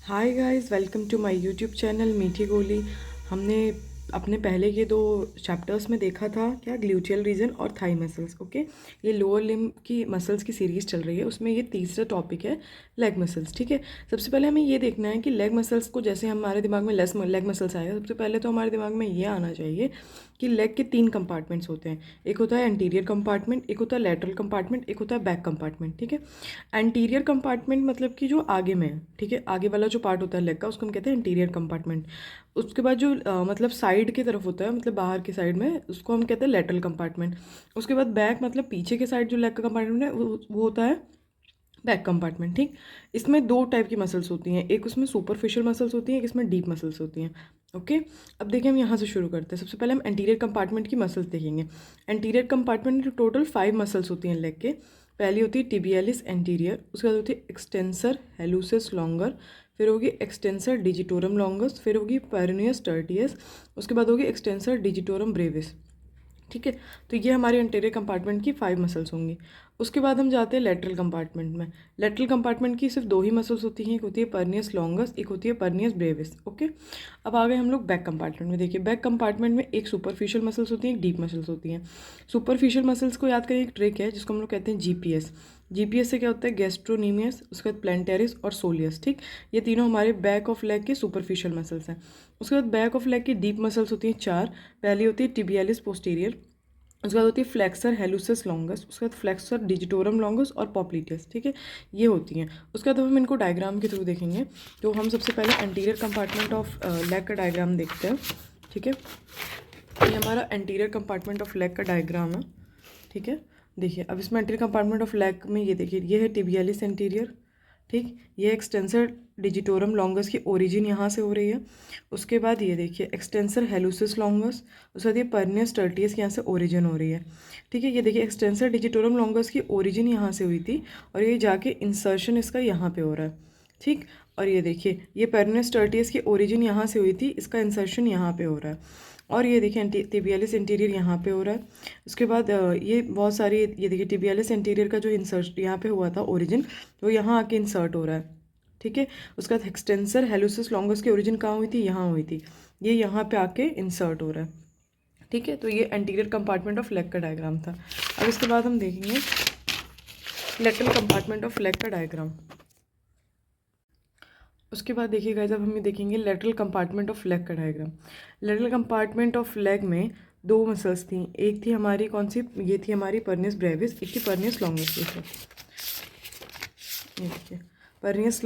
Hi guys, welcome to my YouTube channel Meethi Goli. हमने अपने पहले के 2 चैप्टर्स में देखा था क्या, ग्लूटियल रीजन और थाई मसल्स। ओके, ये लोअर लिम्ब की मसल्स की सीरीज़ चल रही है, उसमें ये तीसरा टॉपिक है लेग मसल्स। ठीक है, सबसे पहले हमें ये देखना है कि लेग मसल्स को, जैसे हमारे दिमाग में लेग मसल्स आएगा, सबसे पहले तो हमारे दिमाग में ये आना चाहिए कि लेग के 3 कंपार्टमेंट्स होते हैं। एक होता है एंटीरियर कंपार्टमेंट, एक होता है लैटरल कंपार्टमेंट, एक होता है बैक कंपार्टमेंट। ठीक है, एंटीरियर कंपार्टमेंट मतलब कि जो आगे में है, ठीक है, आगे वाला जो पार्ट होता है लेग का, उसको हम कहते हैं एंटीरियर कंपार्टमेंट। उसके बाद जो मतलब साइड की तरफ होता है, मतलब बाहर की साइड में, उसको हम कहते हैं लैटरल कंपार्टमेंट। उसके बाद बैक मतलब पीछे के साइड जो लेग का कंपार्टमेंट है वो होता है बैक कंपार्टमेंट। ठीक, इसमें 2 टाइप की मसल्स होती हैं, एक उसमें सुपरफिशियल मसल्स होती हैं, एक इसमें डीप मसल्स होती हैं। ओके, अब देखिए हम यहाँ से शुरू करते हैं। सबसे पहले हम एंटीरियर कंपार्टमेंट की मसल्स देखेंगे। एंटीरियर कंपार्टमेंट में टोटल 5 मसल्स होती हैं लेग के। पहली होती है टिबियालिस एंटीरियर, उसके बाद होती है एक्सटेंसर हेलुसिस लॉन्गर, फिर होगी एक्सटेंसर डिजिटोरम लॉन्गस, फिर होगी पेरोनियस टर्टियस, उसके बाद होगी एक्सटेंसर डिजिटोरम ब्रेविस। ठीक है, तो ये हमारे एंटीरियर कंपार्टमेंट की 5 मसल्स होंगी। उसके बाद हम जाते हैं लेटरल कंपार्टमेंट में। लेटरल कंपार्टमेंट की सिर्फ 2 ही मसल्स होती हैं, एक होती है परनियस लॉन्गस, एक होती है परनियस ब्रेविस। ओके, अब आ गए हम लोग बैक कंपार्टमेंट में। देखिए, बैक कंपार्टमेंट में एक सुपरफिशियल मसल्स होती हैं, एक डीप मसल्स होती हैं। सुपरफिशियल मसल्स को याद करें, एक ट्रिक है जिसको हम लोग कहते हैं जीपीएस। जीपीएस से क्या होता है, गैस्ट्रोनीमियस, उसके बाद प्लैंटेरिस और सोलियस। ठीक, ये तीनों हमारे बैक ऑफ लेग के सुपरफिशियल मसल्स हैं। उसके बाद बैक ऑफ लेग की डीप मसल्स होती हैं 4। पहली होती है टिबियालिस पोस्टीरियर, उसके बाद होती है फ्लेक्सर हेलुसिस लॉन्गस, उसके बाद फ्लेक्सर डिजिटोरम लॉन्गस और पॉप्लिटियस। ठीक है, ये होती हैं। उसके बाद हम इनको डायग्राम के थ्रू देखेंगे। तो हम सबसे पहले एंटीरियर कंपार्टमेंट ऑफ लेग का डायग्राम देखते हैं। ठीक है, ये हमारा एंटीरियर कंपार्टमेंट ऑफ लेग का डायग्राम है। ठीक है, देखिए अब इसमें एंटीरियर कंपार्टमेंट ऑफ लेग में ये देखिए, ये है टिबियालिस एंटीरियर। ठीक, ये एक्सटेंसर डिजिटोरम लॉन्गस की ओरिजिन यहाँ से हो रही है। उसके बाद ये देखिए एक्सटेंसर हेलुसिस लॉन्गस, उसके बाद ये परनियस टर्टियस की यहाँ से ओरिजिन हो रही है। ठीक है, ये देखिए एक्सटेंसर डिजिटोरम लॉन्गस की ओरिजिन यहाँ से हुई थी और ये जाके इंसर्शन इसका यहाँ पे हो रहा है। ठीक, और ये देखिए ये परनियस टर्टियस की ओरिजिन यहाँ से हुई थी, इसका इंसर्शन यहाँ पे हो रहा है। और ये देखिए टिबियालिस इंटीरियर यहाँ पे हो रहा है। उसके बाद ये बहुत सारी, ये देखिए टिबियालिस इंटीरियर का जो इंसर्ट यहाँ पे हुआ था ओरिजिन, वो यहाँ आके इंसर्ट हो रहा है। ठीक है, उसके बाद एक्सटेंसर हेलुसिस लॉन्गस की ओरिजिन कहाँ हुई थी, यहाँ हुई थी, ये यहाँ पे आके इंसर्ट हो रहा है। ठीक है, तो ये एंटीरियर कंपार्टमेंट ऑफ लेग का डायग्राम था। अब इसके बाद हम देखेंगे लेटरल कंपार्टमेंट ऑफ लेग का डायग्राम। उसके बाद देखिएगा, जब हम ये देखेंगे लेटरल कंपार्टमेंट ऑफ लेग का diagram. Lateral compartment of leg में 2 मसल्स थी, एक थी हमारी कौन सी, ये थी हमारी परनियस ब्रेविस, एक थी परनियस लॉन्गस। ये देखिए परनियस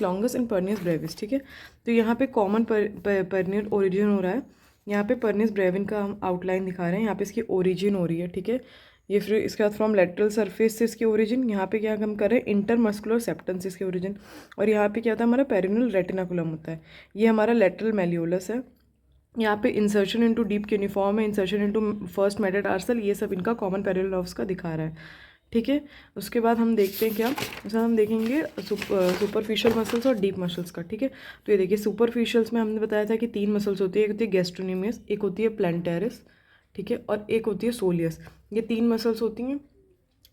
लॉन्गस एंड परनियस ब्रेविस। ठीक है, तो यहाँ पे कॉमन परनियर ओरिजिन हो रहा है। यहाँ पे परनियस ब्रेविन का हम आउटलाइन दिखा रहे हैं, यहाँ पे इसकी ओरिजिन हो रही है। ठीक है, ये फिर इसके बाद फ्रॉम लेटरल सरफेस से इसकी ओरिजिन, यहाँ पे क्या हम कर रहे हैं, इंटरमस्कुलर सेप्टम से इसकी ओरिजिन, और यहाँ पे क्या होता है, हमारा पेरिनल रेटिनाकुलम होता है। ये हमारा लेटरल मेलियोलस है। यहाँ पे इंसर्शन इनटू डीप क्यूनिफॉर्म है, इंसर्शन इनटू फर्स्ट मेटाटार्सल, ये सब इनका कॉमन पेरिनल नर्व्स का दिखा रहा है। ठीक है, उसके बाद हम देखते हैं क्या, उसमें हम देखेंगे सुपरफिशियल मसल्स और डीप मसल्स का। ठीक है, तो ये देखिए सुपरफिशियल्स में हमने बताया था कि 3 मसल्स होती है, एक होती है गैस्ट्रोनीमियस, एक होती है प्लैंटेरिस, ठीक है, और एक होती है सोलियस। ये 3 मसल्स होती हैं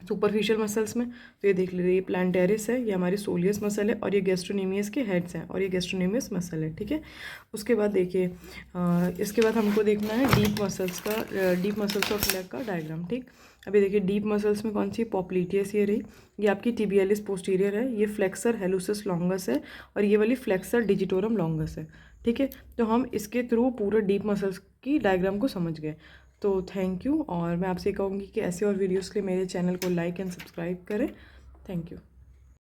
सुपरफिशियल मसल्स में। तो ये देख लीजिए, ये प्लैंटेरिस है, ये हमारी सोलियस मसल है, और ये गैस्ट्रोनीमियस के हेड्स हैं, और ये गैस्ट्रोनीमियस मसल है। ठीक है, उसके बाद देखिए इसके बाद हमको देखना है डीप मसल्स का, डीप मसल्स ऑफ लेग का डायग्राम। ठीक, अभी देखिए डीप मसल्स में कौन सी, पॉप्लिटियस ये रही, ये आपकी टिबियालिस पोस्टीरियर है, ये फ्लेक्सर हेलुसिस लॉन्गस है, और ये वाली फ्लेक्सर डिजिटोरम लॉन्गस है। ठीक है, तो हम इसके थ्रू पूरा डीप मसल्स की डायग्राम को समझ गए। तो थैंक यू, और मैं आपसे कहूँगी कि ऐसे और वीडियोज़ के लिए मेरे चैनल को लाइक एंड सब्सक्राइब करें। Thank you.